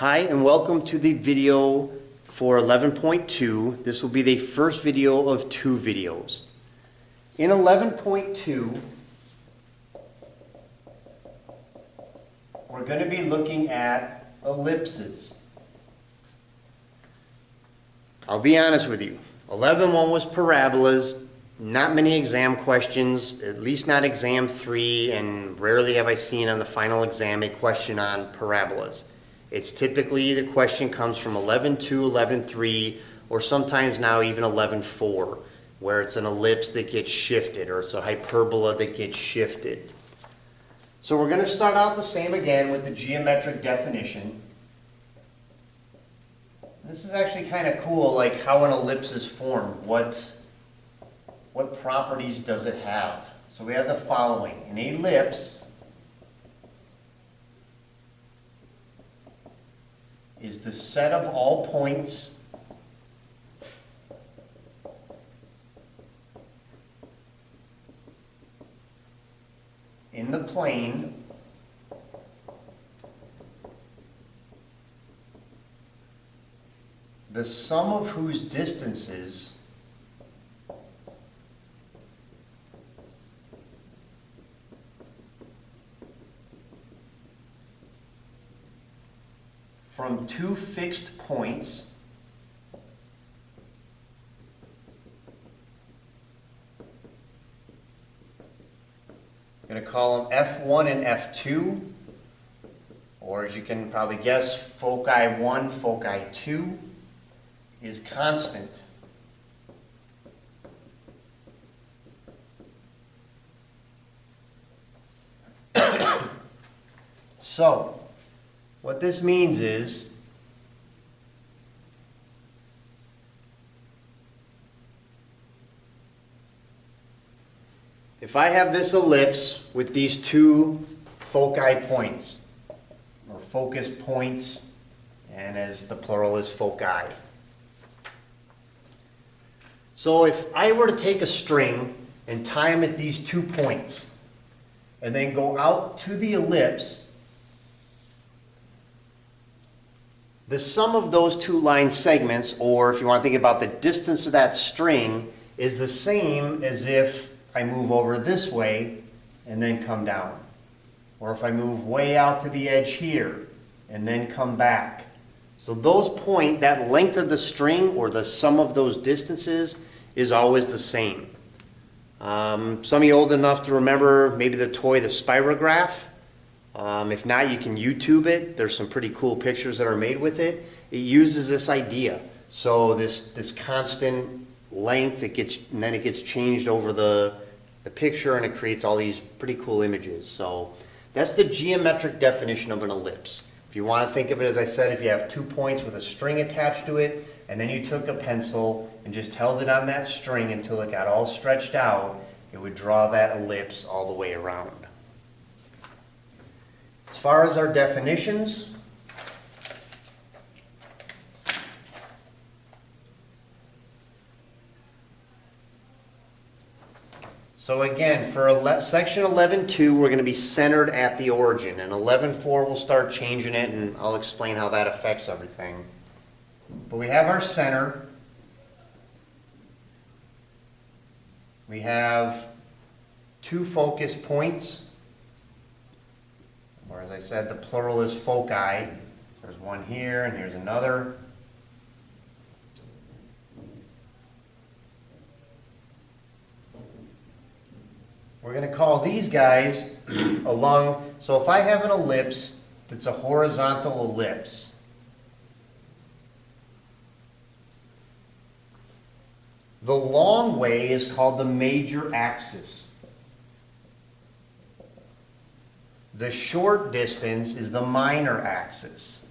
Hi and welcome to the video for 11.2. This will be the first video of two videos. In 11.2, we're going to be looking at ellipses. I'll be honest with you, 11.1 was parabolas. Not many exam questions, at least not exam 3, and rarely have I seen on the final exam a question on parabolas. It's typically the question comes from 11.2, 11.3, or sometimes now even 11.4, where it's an ellipse that gets shifted, or it's a hyperbola that gets shifted. So we're going to start out the same again with the geometric definition. This is actually kind of cool, like how an ellipse is formed. What properties does it have? So we have the following. An ellipse is the set of all points in the plane the sum of whose distances from two fixed points I'm going to call them F1 and F2, or as you can probably guess, foci 1, foci 2 is constant. So, what this means is if I have this ellipse with these two foci points, or focus points, and as the plural is foci. So if I were to take a string and tie them at these 2 points, and then go out to the ellipse, the sum of those two line segments, or if you want to think about the distance of that string, is the same as if I move over this way and then come down. Or if I move way out to the edge here and then come back. So that length of the string, or the sum of those distances, is always the same. Some of you old enough to remember maybe the toy, the spirograph. If not, you can YouTube it. There's some pretty cool pictures that are made with it. It uses this idea. So this constant length, and then it gets changed over the picture, and it creates all these pretty cool images. So that's the geometric definition of an ellipse. If you want to think of it, as I said, if you have 2 points with a string attached to it, and then you took a pencil and just held it on that string until it got all stretched out, it would draw that ellipse all the way around. As far as our definitions, so again, for section 11.2, we're going to be centered at the origin, and 11.4 we'll start changing it, and I'll explain how that affects everything. But we have our center. We have 2 focus points. Or as I said, the plural is foci. There's one here, and here's another. We're going to call these guys along. So if I have an ellipse that's a horizontal ellipse, the long way is called the major axis. The short distance is the minor axis.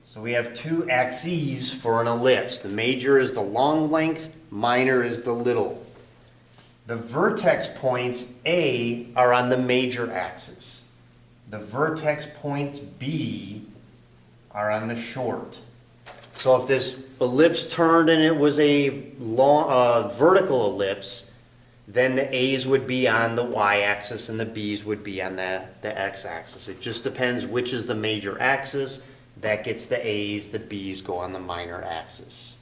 So we have 2 axes for an ellipse. The major is the long length, minor is the little. The vertex points A are on the major axis. The vertex points B are on the short. So if this ellipse turned and it was a long, vertical ellipse, then the A's would be on the y-axis and the B's would be on the x-axis. It just depends which is the major axis. That gets the A's, the B's go on the minor axis.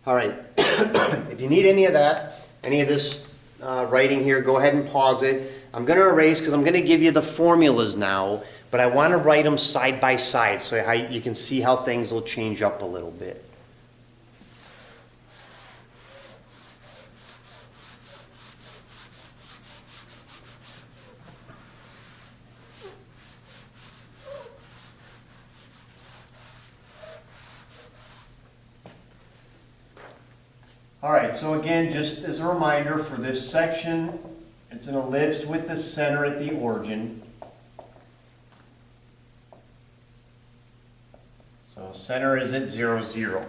All right, if you need any of that, any of this writing here, go ahead and pause it. I'm going to erase because I'm going to give you the formulas now, but I want to write them side by side so you can see how things will change up a little bit. All right, so again, just as a reminder, for this section, it's an ellipse with the center at the origin. So center is at 0, 0.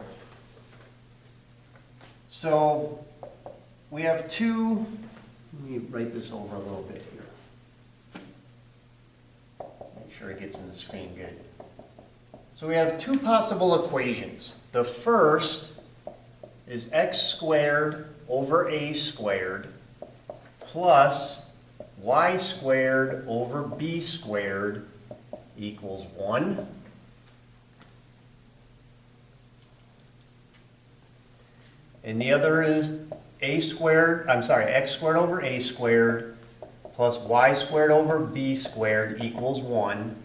So we have two, let me write this over a little bit here. Make sure it gets in the screen good. So we have two possible equations. The first is x squared over a squared plus y squared over b squared equals 1. And the other is x squared over a squared plus y squared over b squared equals 1.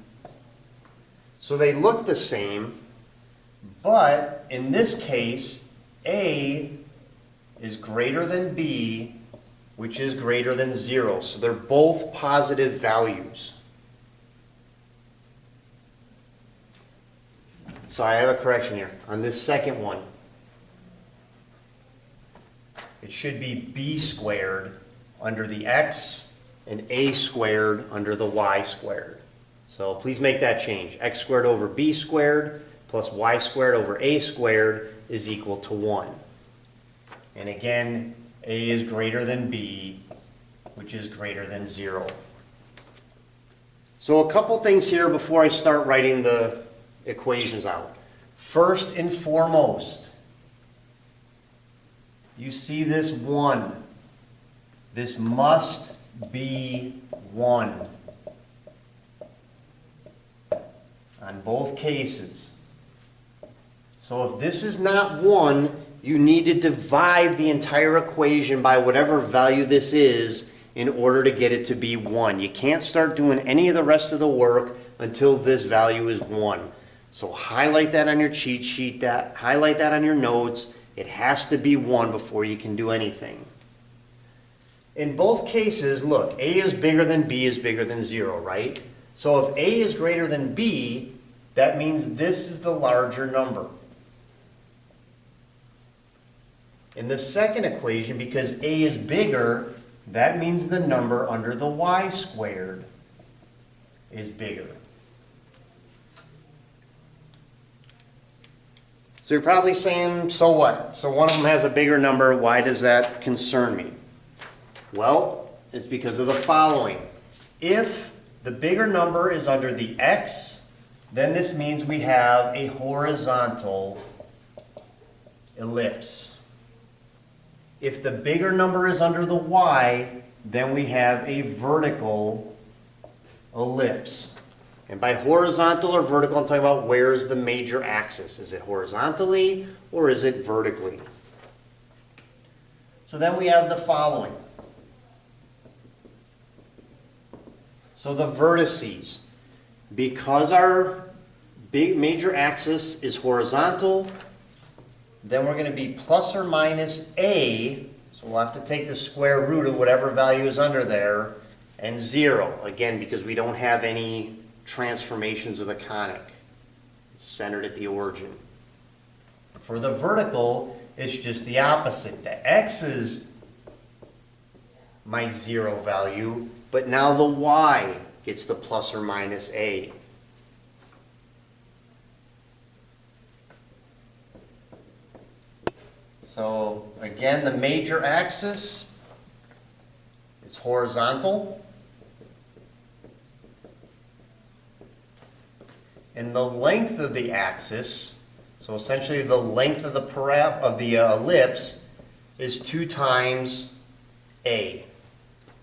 So they look the same, but in this case, A is greater than B, which is greater than 0. So they're both positive values. So I have a correction here. On this second one, it should be B squared under the x and A squared under the y squared. So please make that change. X squared over B squared plus y squared over A squared is equal to 1. And again, A is greater than B, which is greater than 0. So a couple things here before I start writing the equations out. First and foremost, you see this 1. This must be 1 on both cases. So if this is not 1, you need to divide the entire equation by whatever value this is in order to get it to be 1. You can't start doing any of the rest of the work until this value is 1. So highlight that on your cheat sheet, highlight that on your notes. It has to be 1 before you can do anything. In both cases, look, A is bigger than B is bigger than 0, right? So if A is greater than B, that means this is the larger number. In the second equation, because A is bigger, that means the number under the y squared is bigger. So you're probably saying, so what? So one of them has a bigger number, why does that concern me? Well, it's because of the following. If the bigger number is under the x, then this means we have a horizontal ellipse. If the bigger number is under the y, then we have a vertical ellipse. And by horizontal or vertical, I'm talking about where is the major axis. Is it horizontally or is it vertically? So then we have the following. So the vertices, because our big major axis is horizontal, then we're going to be plus or minus a, so we'll have to take the square root of whatever value is under there, and 0, again, because we don't have any transformations of the conic. It's centered at the origin. For the vertical, it's just the opposite. The x is my 0 value, but now the y gets the plus or minus a. So again, the major axis is horizontal. And the length of the axis, so essentially the length of the ellipse, is 2 times A.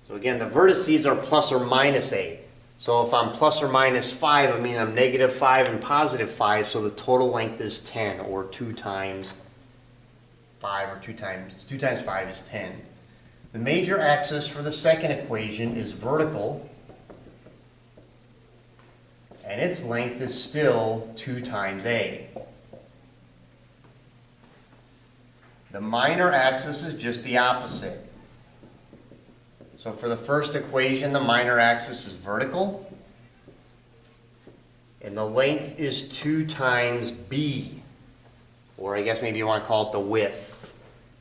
So again, the vertices are plus or minus A. So if I'm plus or minus 5, I mean I'm negative 5 and positive 5, so the total length is 10, or 2 times 5, or 2 times 5 is 10. The major axis for the second equation is vertical, and its length is still 2 times A. The minor axis is just the opposite. So for the first equation, the minor axis is vertical, and the length is 2 times B, or I guess maybe you want to call it the width.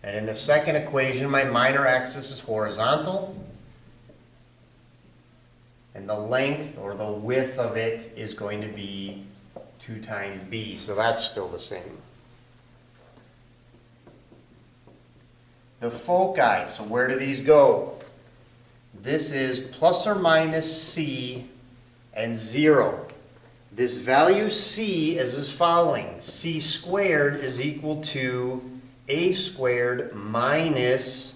And in the second equation, my minor axis is horizontal, and the length or the width of it is going to be 2 times B, so that's still the same. The foci, so where do these go? This is plus or minus C and 0. This value C is as following. C squared is equal to A squared minus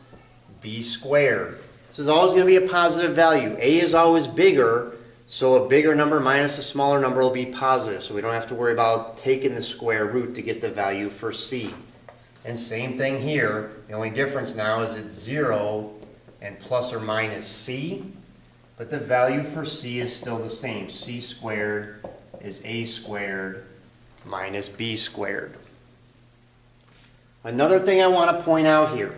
B squared. This is always going to be a positive value. A is always bigger, so a bigger number minus a smaller number will be positive. So we don't have to worry about taking the square root to get the value for C. And same thing here. The only difference now is it's 0 and plus or minus C, but the value for C is still the same. C squared is A squared minus B squared. Another thing I want to point out here.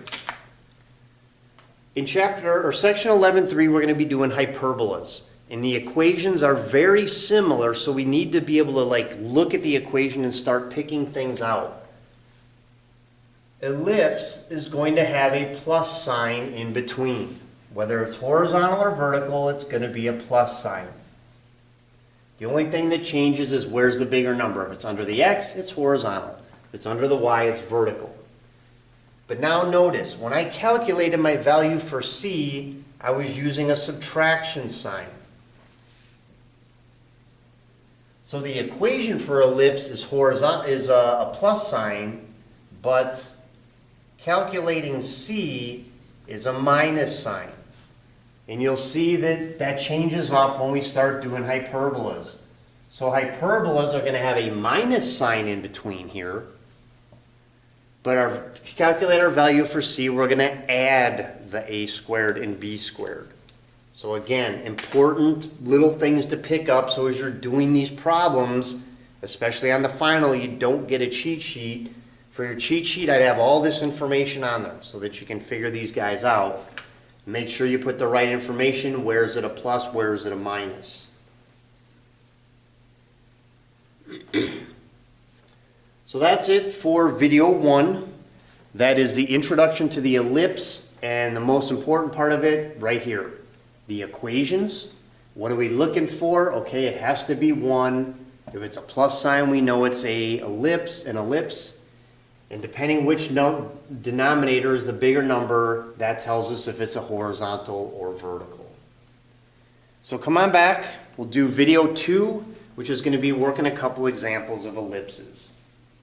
In section 11.3, we're going to be doing hyperbolas. And the equations are very similar, so we need to be able to look at the equation and start picking things out. Ellipse is going to have a plus sign in between. Whether it's horizontal or vertical, it's going to be a plus sign. The only thing that changes is where's the bigger number. If it's under the X, it's horizontal. If it's under the Y, it's vertical. But now notice, when I calculated my value for C, I was using a subtraction sign. So the equation for ellipse is a plus sign, but calculating C is a minus sign. And you'll see that that changes up when we start doing hyperbolas. So hyperbolas are going to have a minus sign in between here. But to calculate our value for C, we're going to add the A squared and B squared. So again, important little things to pick up so as you're doing these problems, especially on the final, you don't get a cheat sheet. For your cheat sheet, I'd have all this information on there so that you can figure these guys out. Make sure you put the right information. Where is it a plus? Where is it a minus? So that's it for video 1. That is the introduction to the ellipse, and the most important part of it right here. The equations. What are we looking for? Okay, it has to be 1. If it's a plus sign, we know it's an ellipse. And depending which denominator is the bigger number, that tells us if it's a horizontal or vertical. So come on back. We'll do video 2, which is going to be working a couple examples of ellipses.